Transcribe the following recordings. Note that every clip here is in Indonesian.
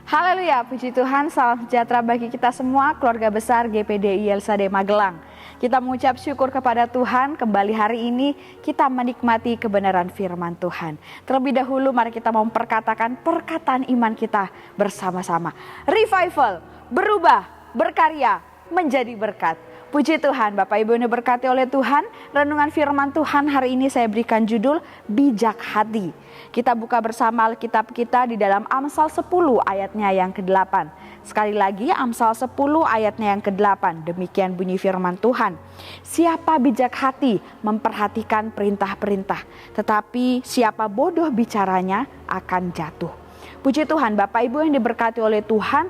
Haleluya, puji Tuhan, salam sejahtera bagi kita semua, keluarga besar GPDI LSAD Magelang. Kita mengucap syukur kepada Tuhan, kembali hari ini kita menikmati kebenaran firman Tuhan. Terlebih dahulu mari kita memperkatakan perkataan iman kita bersama-sama. Revival, berubah, berkarya, menjadi berkat. Puji Tuhan, Bapak Ibu yang diberkati oleh Tuhan. Renungan firman Tuhan hari ini saya berikan judul Bijak Hati. Kita buka bersama Alkitab kita di dalam Amsal 10 ayatnya yang ke-8. Sekali lagi Amsal 10 ayatnya yang ke-8. Demikian bunyi firman Tuhan. Siapa bijak hati memperhatikan perintah-perintah, tetapi siapa bodoh bicaranya akan jatuh. Puji Tuhan, Bapak Ibu yang diberkati oleh Tuhan.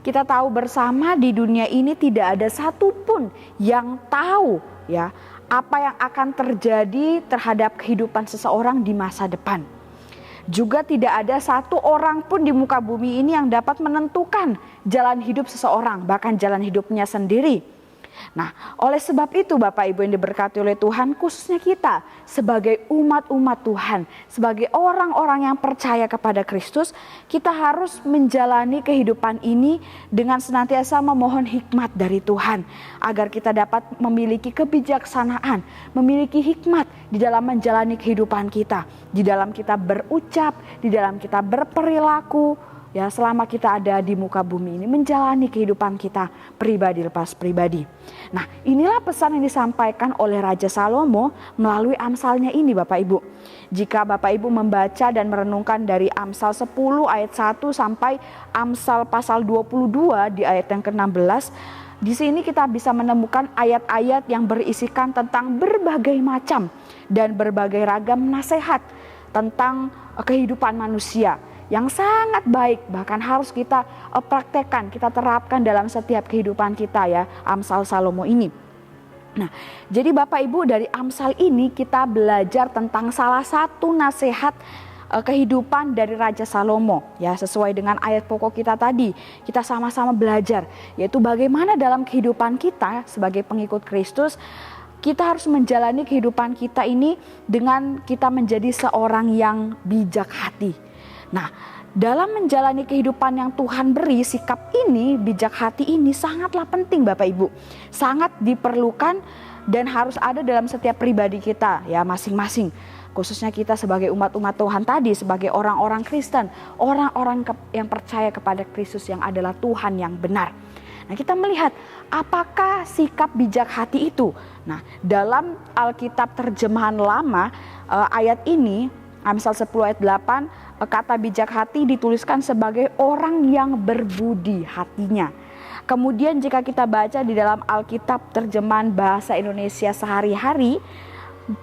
Kita tahu bersama di dunia ini tidak ada satupun yang tahu ya apa yang akan terjadi terhadap kehidupan seseorang di masa depan. Juga tidak ada satu orang pun di muka bumi ini yang dapat menentukan jalan hidup seseorang, bahkan jalan hidupnya sendiri. Nah, oleh sebab itu Bapak Ibu yang diberkati oleh Tuhan, khususnya kita sebagai umat-umat Tuhan, sebagai orang-orang yang percaya kepada Kristus, kita harus menjalani kehidupan ini dengan senantiasa memohon hikmat dari Tuhan, agar kita dapat memiliki kebijaksanaan, memiliki hikmat di dalam menjalani kehidupan kita, di dalam kita berucap, di dalam kita berperilaku, ya, selama kita ada di muka bumi ini, menjalani kehidupan kita pribadi lepas pribadi. Nah, inilah pesan yang disampaikan oleh Raja Salomo melalui Amsalnya ini Bapak Ibu. Jika Bapak Ibu membaca dan merenungkan dari Amsal 10 ayat 1 sampai Amsal pasal 22 di ayat yang ke-16, di sini kita bisa menemukan ayat-ayat yang berisikan tentang berbagai macam dan berbagai ragam nasihat tentang kehidupan manusia yang sangat baik, bahkan harus kita praktekkan, kita terapkan dalam setiap kehidupan kita ya, Amsal Salomo ini. Nah, jadi Bapak Ibu dari Amsal ini kita belajar tentang salah satu nasihat kehidupan dari Raja Salomo ya, sesuai dengan ayat pokok kita tadi. Kita sama-sama belajar, yaitu bagaimana dalam kehidupan kita sebagai pengikut Kristus, kita harus menjalani kehidupan kita ini dengan kita menjadi seorang yang bijak hati. Nah, dalam menjalani kehidupan yang Tuhan beri, sikap ini, bijak hati ini sangatlah penting Bapak Ibu. Sangat diperlukan dan harus ada dalam setiap pribadi kita ya masing-masing. Khususnya kita sebagai umat-umat Tuhan tadi, sebagai orang-orang Kristen, orang-orang yang percaya kepada Kristus yang adalah Tuhan yang benar. Nah, kita melihat apakah sikap bijak hati itu. Nah, dalam Alkitab terjemahan lama ayat ini, Amsal 10 ayat 8, kata bijak hati dituliskan sebagai orang yang berbudi hatinya. Kemudian jika kita baca di dalam Alkitab terjemahan bahasa Indonesia sehari-hari,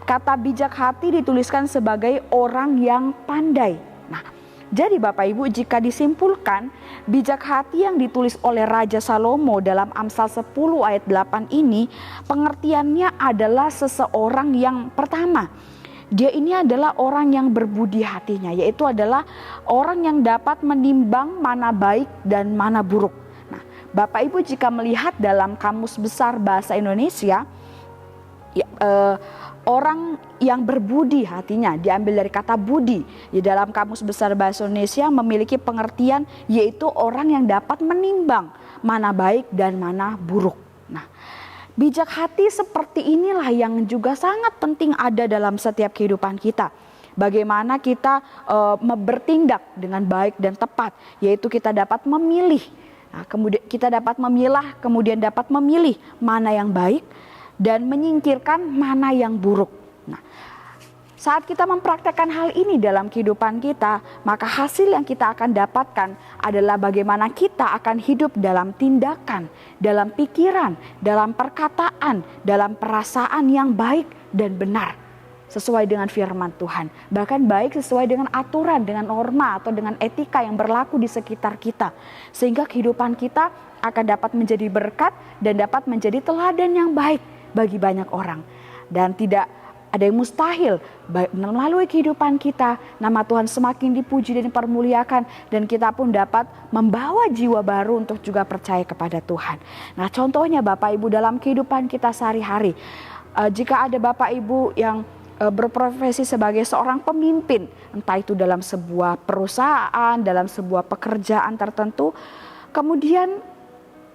kata bijak hati dituliskan sebagai orang yang pandai. Nah, jadi Bapak Ibu, jika disimpulkan, bijak hati yang ditulis oleh Raja Salomo dalam Amsal 10 ayat 8 ini, pengertiannya adalah seseorang yang pertama, dia ini adalah orang yang berbudi hatinya, yaitu adalah orang yang dapat menimbang mana baik dan mana buruk. Nah, Bapak Ibu jika melihat dalam Kamus Besar Bahasa Indonesia, orang yang berbudi hatinya diambil dari kata budi. Di dalam Kamus Besar Bahasa Indonesia memiliki pengertian yaitu orang yang dapat menimbang mana baik dan mana buruk. Nah, bijak hati seperti inilah yang juga sangat penting ada dalam setiap kehidupan kita. Bagaimana kita bertindak dengan baik dan tepat, yaitu kita dapat memilih. Nah, kemudian kita dapat memilah, kemudian dapat memilih mana yang baik dan menyingkirkan mana yang buruk. Nah, saat kita mempraktekkan hal ini dalam kehidupan kita, maka hasil yang kita akan dapatkan adalah bagaimana kita akan hidup dalam tindakan, dalam pikiran, dalam perkataan, dalam perasaan yang baik dan benar sesuai dengan firman Tuhan. Bahkan baik sesuai dengan aturan, dengan norma atau dengan etika yang berlaku di sekitar kita. Sehingga kehidupan kita akan dapat menjadi berkat dan dapat menjadi teladan yang baik bagi banyak orang. Dan tidak ada yang mustahil melalui kehidupan kita, nama Tuhan semakin dipuji dan dipermuliakan, dan kita pun dapat membawa jiwa baru untuk juga percaya kepada Tuhan. Nah, contohnya Bapak Ibu dalam kehidupan kita sehari-hari, jika ada Bapak Ibu yang berprofesi sebagai seorang pemimpin, entah itu dalam sebuah perusahaan, dalam sebuah pekerjaan tertentu. Kemudian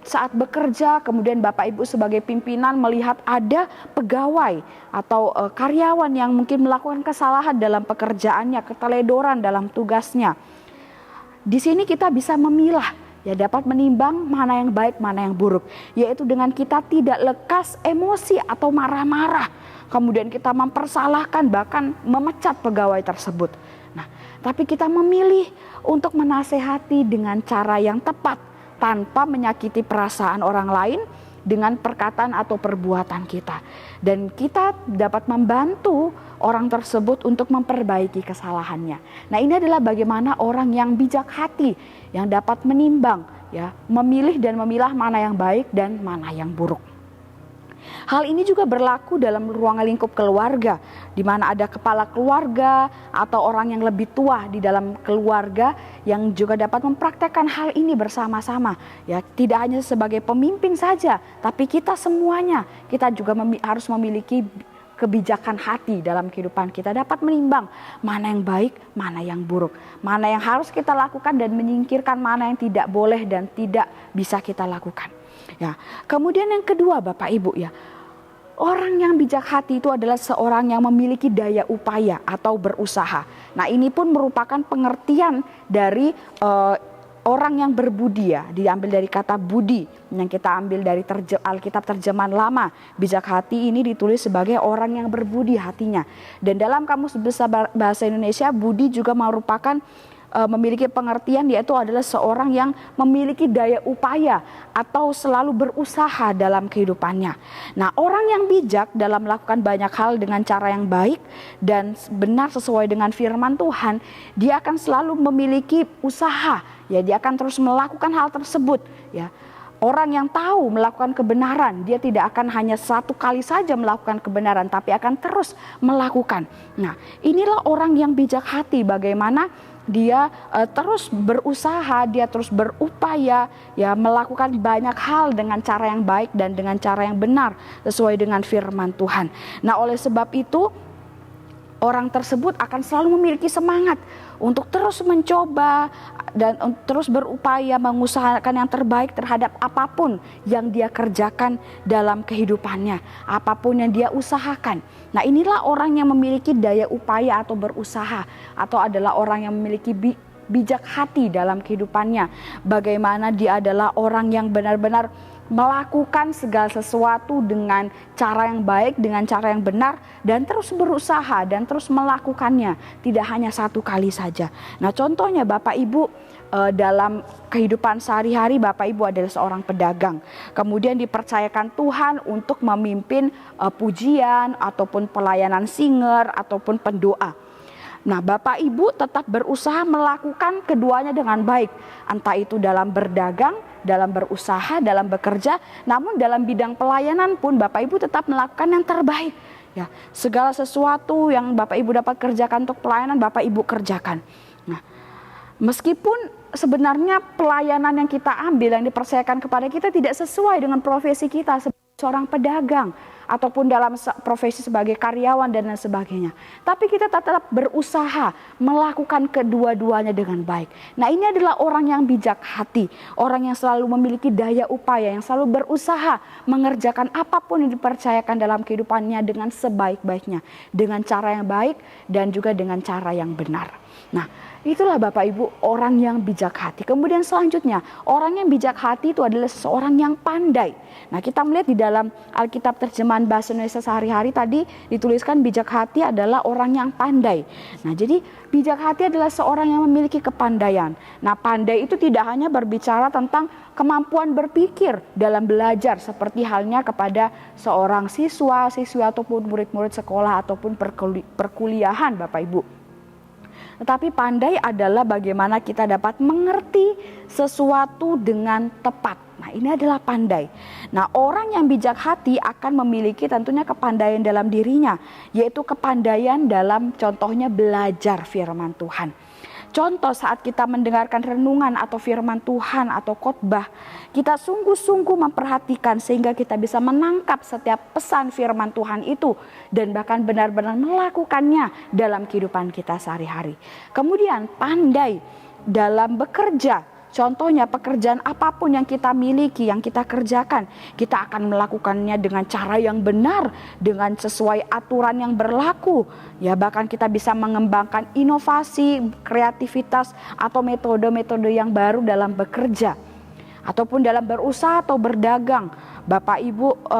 saat bekerja, kemudian Bapak Ibu sebagai pimpinan melihat ada pegawai atau karyawan yang mungkin melakukan kesalahan dalam pekerjaannya, keteledoran dalam tugasnya. Di sini kita bisa memilah, ya, dapat menimbang mana yang baik, mana yang buruk, yaitu dengan kita tidak lekas emosi atau marah-marah, kemudian kita mempersalahkan bahkan memecat pegawai tersebut. Nah, tapi kita memilih untuk menasehati dengan cara yang tepat tanpa menyakiti perasaan orang lain dengan perkataan atau perbuatan kita. Dan kita dapat membantu orang tersebut untuk memperbaiki kesalahannya. Nah, ini adalah bagaimana orang yang bijak hati yang dapat menimbang, ya, memilih dan memilah mana yang baik dan mana yang buruk. Hal ini juga berlaku dalam ruang lingkup keluarga, di mana ada kepala keluarga atau orang yang lebih tua di dalam keluarga yang juga dapat mempraktekkan hal ini bersama-sama. Ya, tidak hanya sebagai pemimpin saja, tapi kita semuanya, kita juga harus memiliki kebijakan hati dalam kehidupan kita, dapat menimbang mana yang baik, mana yang buruk, mana yang harus kita lakukan dan menyingkirkan mana yang tidak boleh dan tidak bisa kita lakukan. Ya, kemudian yang kedua Bapak Ibu, ya, orang yang bijak hati itu adalah seorang yang memiliki daya upaya atau berusaha. Nah, ini pun merupakan pengertian dari orang yang berbudi, ya, diambil dari kata budi yang kita ambil dari Alkitab terjemahan lama. Bijak hati ini ditulis sebagai orang yang berbudi hatinya. Dan dalam Kamus Besar Bahasa Indonesia, budi juga merupakan memiliki pengertian, yaitu adalah seorang yang memiliki daya upaya atau selalu berusaha dalam kehidupannya. Nah, orang yang bijak dalam melakukan banyak hal dengan cara yang baik dan benar sesuai dengan firman Tuhan, dia akan selalu memiliki usaha, ya, dia akan terus melakukan hal tersebut, ya. Orang yang tahu melakukan kebenaran, dia tidak akan hanya satu kali saja melakukan kebenaran, tapi akan terus melakukan. Nah, inilah orang yang bijak hati, bagaimana dia terus berusaha, dia terus berupaya, ya, melakukan banyak hal dengan cara yang baik dan dengan cara yang benar sesuai dengan firman Tuhan. Nah, oleh sebab itu orang tersebut akan selalu memiliki semangat untuk terus mencoba dan terus berupaya mengusahakan yang terbaik terhadap apapun yang dia kerjakan dalam kehidupannya, apapun yang dia usahakan. Nah, inilah orang yang memiliki daya upaya atau berusaha, atau adalah orang yang memiliki bijak hati dalam kehidupannya. Bagaimana dia adalah orang yang benar-benar melakukan segala sesuatu dengan cara yang baik, dengan cara yang benar, dan terus berusaha dan terus melakukannya, tidak hanya satu kali saja. Nah, contohnya Bapak Ibu, dalam kehidupan sehari-hari Bapak Ibu adalah seorang pedagang, kemudian dipercayakan Tuhan untuk memimpin pujian ataupun pelayanan singer ataupun pendoa. Nah, Bapak Ibu tetap berusaha melakukan keduanya dengan baik, entah itu dalam berdagang, dalam berusaha, dalam bekerja, namun dalam bidang pelayanan pun Bapak Ibu tetap melakukan yang terbaik. Ya, segala sesuatu yang Bapak Ibu dapat kerjakan untuk pelayanan, Bapak Ibu kerjakan. Nah, meskipun sebenarnya pelayanan yang kita ambil, yang dipercayakan kepada kita tidak sesuai dengan profesi kita sebagai seorang pedagang ataupun dalam profesi sebagai karyawan dan lain sebagainya, tapi kita tetap berusaha melakukan kedua-duanya dengan baik. Nah, ini adalah orang yang bijak hati, orang yang selalu memiliki daya upaya, yang selalu berusaha mengerjakan apapun yang dipercayakan dalam kehidupannya dengan sebaik-baiknya, dengan cara yang baik dan juga dengan cara yang benar. Nah, itulah Bapak Ibu orang yang bijak hati. Kemudian selanjutnya, orang yang bijak hati itu adalah seseorang yang pandai. Nah, kita melihat di dalam Alkitab terjemahan Bahasa Indonesia sehari-hari tadi dituliskan bijak hati adalah orang yang pandai. Nah, jadi bijak hati adalah seorang yang memiliki kepandaian. Nah, pandai itu tidak hanya berbicara tentang kemampuan berpikir dalam belajar seperti halnya kepada seorang siswa, siswi ataupun murid-murid sekolah ataupun perkuliahan Bapak Ibu. Tetapi pandai adalah bagaimana kita dapat mengerti sesuatu dengan tepat. Nah, ini adalah pandai. Nah, orang yang bijak hati akan memiliki tentunya kepandaian dalam dirinya, yaitu kepandaian dalam contohnya belajar firman Tuhan. contoh saat kita mendengarkan renungan atau firman Tuhan atau khotbah, kita sungguh-sungguh memperhatikan sehingga kita bisa menangkap setiap pesan firman Tuhan itu dan bahkan benar-benar melakukannya dalam kehidupan kita sehari-hari. Kemudian pandai dalam bekerja. Contohnya pekerjaan apapun yang kita miliki, yang kita kerjakan, kita akan melakukannya dengan cara yang benar, dengan sesuai aturan yang berlaku. Ya, bahkan kita bisa mengembangkan inovasi, kreativitas atau metode-metode yang baru dalam bekerja. Ataupun dalam berusaha atau berdagang. Bapak Ibu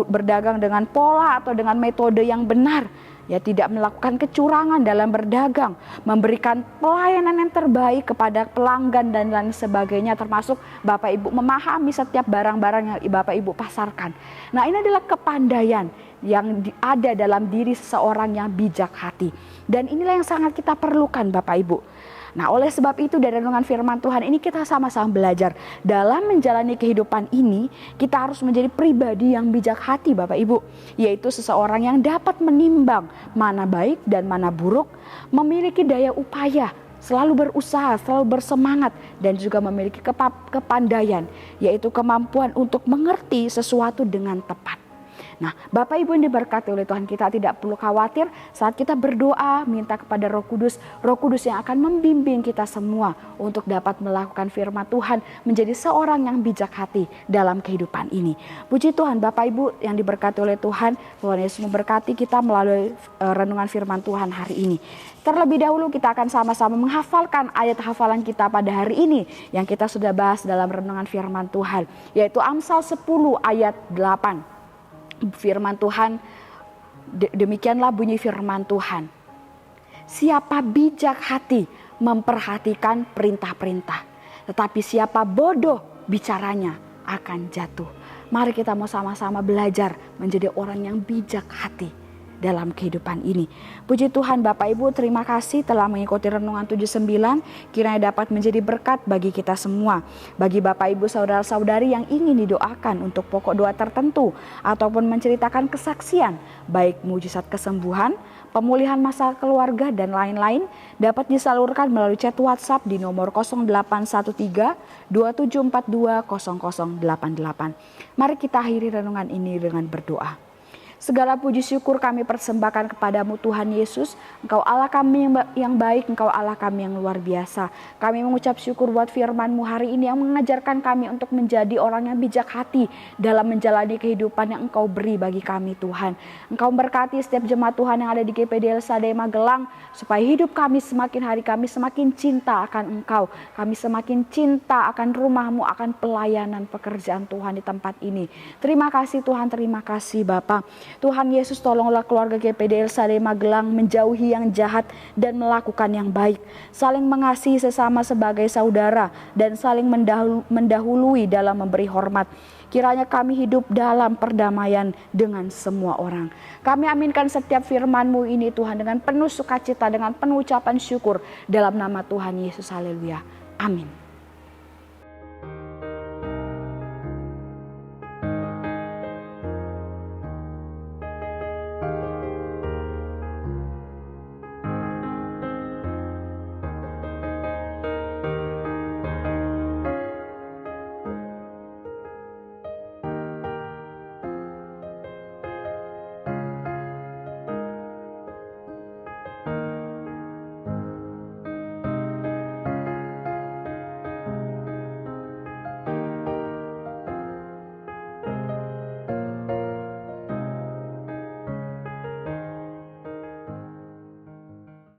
berdagang dengan pola atau dengan metode yang benar. Ya, tidak melakukan kecurangan dalam berdagang, memberikan pelayanan yang terbaik kepada pelanggan dan lain sebagainya, termasuk Bapak Ibu memahami setiap barang-barang yang Bapak Ibu pasarkan. Nah, ini adalah kepandaian yang ada dalam diri seseorang yang bijak hati. Dan inilah yang sangat kita perlukan Bapak Ibu. Nah, oleh sebab itu dari renungan firman Tuhan ini kita sama-sama belajar. Dalam menjalani kehidupan ini, kita harus menjadi pribadi yang bijak hati Bapak Ibu. Yaitu seseorang yang dapat menimbang mana baik dan mana buruk, memiliki daya upaya, selalu berusaha, selalu bersemangat, dan juga memiliki kepandaian, yaitu kemampuan untuk mengerti sesuatu dengan tepat. Nah, Bapak Ibu yang diberkati oleh Tuhan, kita tidak perlu khawatir saat kita berdoa minta kepada Roh Kudus yang akan membimbing kita semua untuk dapat melakukan firman Tuhan, menjadi seorang yang bijak hati dalam kehidupan ini. Puji Tuhan, Bapak Ibu yang diberkati oleh Tuhan, Tuhan Yesus memberkati kita melalui renungan firman Tuhan hari ini. Terlebih dahulu kita akan sama-sama menghafalkan ayat hafalan kita pada hari ini yang kita sudah bahas dalam renungan firman Tuhan, yaitu Amsal 10 ayat 8. Firman Tuhan, demikianlah bunyi firman Tuhan. Siapa bijak hati memperhatikan perintah-perintah, tetapi siapa bodoh bicaranya akan jatuh. Mari kita mau sama-sama belajar menjadi orang yang bijak hati dalam kehidupan ini. Puji Tuhan Bapak Ibu, terima kasih telah mengikuti renungan 79. Kiranya dapat menjadi berkat bagi kita semua. Bagi Bapak Ibu saudara-saudari yang ingin didoakan untuk pokok doa tertentu ataupun menceritakan kesaksian, baik mujizat kesembuhan, pemulihan masalah keluarga dan lain-lain, dapat disalurkan melalui chat WhatsApp di nomor 0813 2742 0088. Mari kita akhiri renungan ini dengan berdoa. Segala puji syukur kami persembahkan kepadamu Tuhan Yesus. Engkau Allah kami yang baik, Engkau Allah kami yang luar biasa. Kami mengucap syukur buat firman-Mu hari ini yang mengajarkan kami untuk menjadi orang yang bijak hati dalam menjalani kehidupan yang Engkau beri bagi kami Tuhan. Engkau berkati setiap jemaat Tuhan yang ada di GPD LSAD Magelang, supaya hidup kami semakin hari kami semakin cinta akan Engkau. Kami semakin cinta akan rumah-Mu, akan pelayanan pekerjaan Tuhan di tempat ini. Terima kasih Tuhan, terima kasih Bapa. Tuhan Yesus, tolonglah keluarga GPD LSAD Magelang menjauhi yang jahat dan melakukan yang baik. Saling mengasihi sesama sebagai saudara dan saling mendahului dalam memberi hormat. Kiranya kami hidup dalam perdamaian dengan semua orang. Kami aminkan setiap firman-Mu ini Tuhan dengan penuh sukacita, dengan penuh ucapan syukur dalam nama Tuhan Yesus. Haleluya. Amin.